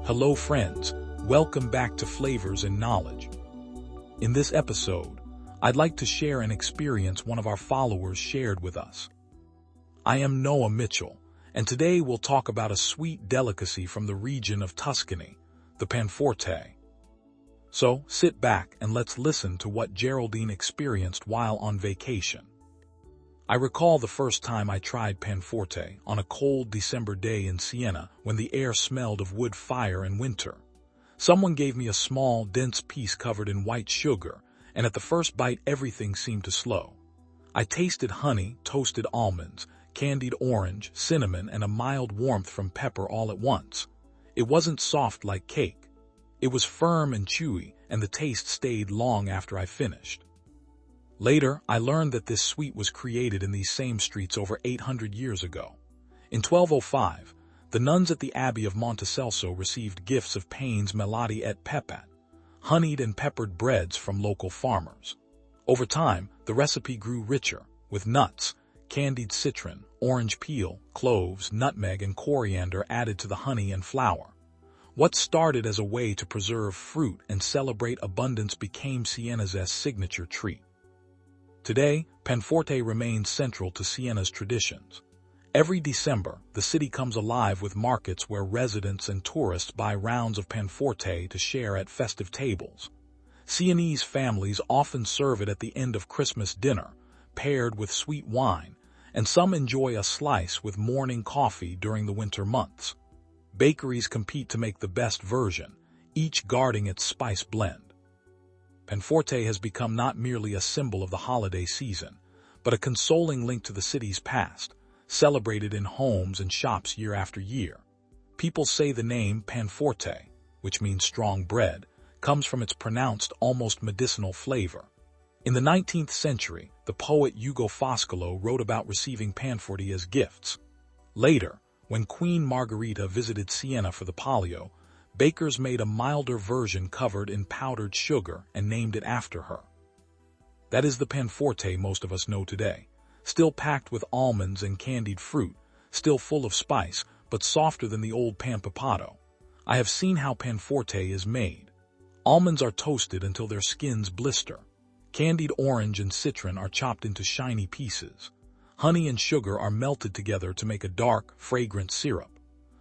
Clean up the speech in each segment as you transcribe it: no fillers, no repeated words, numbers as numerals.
Hello friends, welcome back to Flavors and Knowledge. In this episode, I'd like to share an experience one of our followers shared with us. I am Noah Mitchell, and today we'll talk about a sweet delicacy from the region of Tuscany, the Panforte. So, sit back and let's listen to what Geraldine experienced while on vacation. I recall the first time I tried Panforte on a cold December day in Siena when the air smelled of wood fire and winter. Someone gave me a small, dense piece covered in white sugar, and at the first bite everything seemed to slow. I tasted honey, toasted almonds, candied orange, cinnamon, and a mild warmth from pepper all at once. It wasn't soft like cake. It was firm and chewy, and the taste stayed long after I finished. Later, I learned that this sweet was created in these same streets over 800 years ago. In 1205, the nuns at the Abbey of Montecelso received gifts of pains melati et pepati, honeyed and peppered breads from local farmers. Over time, the recipe grew richer, with nuts, candied citron, orange peel, cloves, nutmeg, and coriander added to the honey and flour. What started as a way to preserve fruit and celebrate abundance became Siena's signature treat. Today, Panforte remains central to Siena's traditions. Every December, the city comes alive with markets where residents and tourists buy rounds of Panforte to share at festive tables. Sienese families often serve it at the end of Christmas dinner, paired with sweet wine, and some enjoy a slice with morning coffee during the winter months. Bakeries compete to make the best version, each guarding its spice blend. Panforte has become not merely a symbol of the holiday season, but a consoling link to the city's past, celebrated in homes and shops year after year. People say the name Panforte, which means strong bread, comes from its pronounced, almost medicinal flavor. In the 19th century, the poet Ugo Foscolo wrote about receiving Panforte as gifts. Later, when Queen Margherita visited Siena for the Palio, bakers made a milder version covered in powdered sugar and named it after her. That is the Panforte most of us know today, still packed with almonds and candied fruit, still full of spice, but softer than the old pan pepato. I have seen how Panforte is made. Almonds are toasted until their skins blister. Candied orange and citron are chopped into shiny pieces. Honey and sugar are melted together to make a dark, fragrant syrup.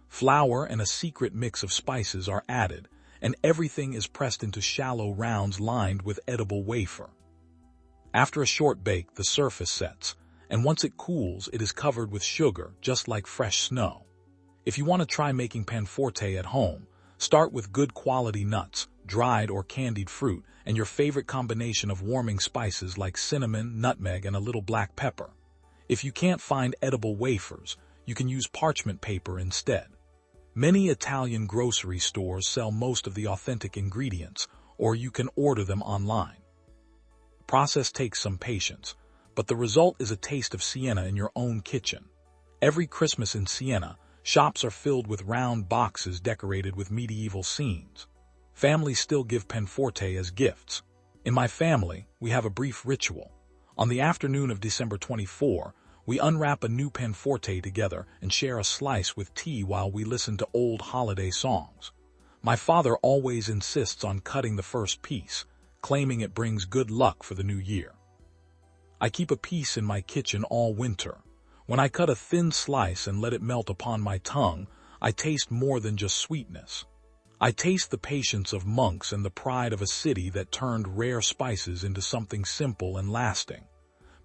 Flour and a secret mix of spices are added, and everything is pressed into shallow rounds lined with edible wafer. After a short bake, the surface sets, and once it cools, it is covered with sugar, just like fresh snow. If you want to try making Panforte at home, start with good quality nuts, dried or candied fruit, and your favorite combination of warming spices like cinnamon, nutmeg, and a little black pepper. If you can't find edible wafers, you can use parchment paper instead. Many Italian grocery stores sell most of the authentic ingredients, or you can order them online. The process takes some patience, but the result is a taste of Siena in your own kitchen. Every Christmas in Siena, shops are filled with round boxes decorated with medieval scenes. Families still give Panforte as gifts. In my family, we have a brief ritual. On the afternoon of December 24, we unwrap a new Panforte together and share a slice with tea while we listen to old holiday songs. My father always insists on cutting the first piece, claiming it brings good luck for the new year. I keep a piece in my kitchen all winter. When I cut a thin slice and let it melt upon my tongue, I taste more than just sweetness. I taste the patience of monks and the pride of a city that turned rare spices into something simple and lasting.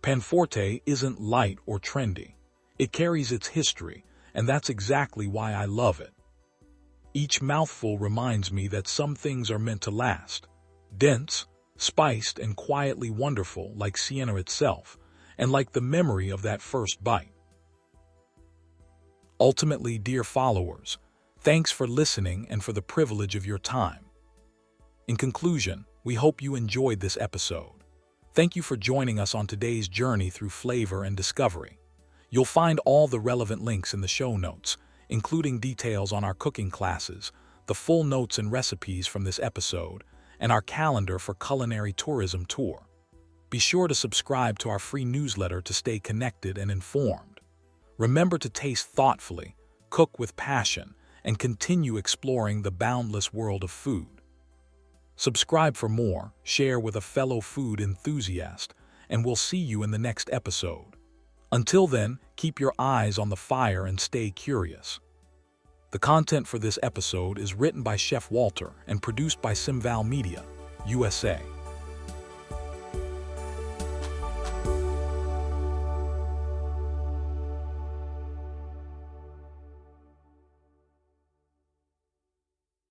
Panforte isn't light or trendy. It carries its history, and that's exactly why I love it. Each mouthful reminds me that some things are meant to last. Dense, spiced, and quietly wonderful like Siena itself, and like the memory of that first bite. Ultimately, dear followers, thanks for listening and for the privilege of your time. In conclusion, we hope you enjoyed this episode. Thank you for joining us on today's journey through flavor and discovery. You'll find all the relevant links in the show notes, including details on our cooking classes, the full notes and recipes from this episode, and our calendar for culinary tourism tour. Be sure to subscribe to our free newsletter to stay connected and informed. Remember to taste thoughtfully, cook with passion, and continue exploring the boundless world of food. Subscribe for more, share with a fellow food enthusiast, and we'll see you in the next episode. Until then, keep your eyes on the fire and stay curious. The content for this episode is written by Chef Walter and produced by Simval Media, USA.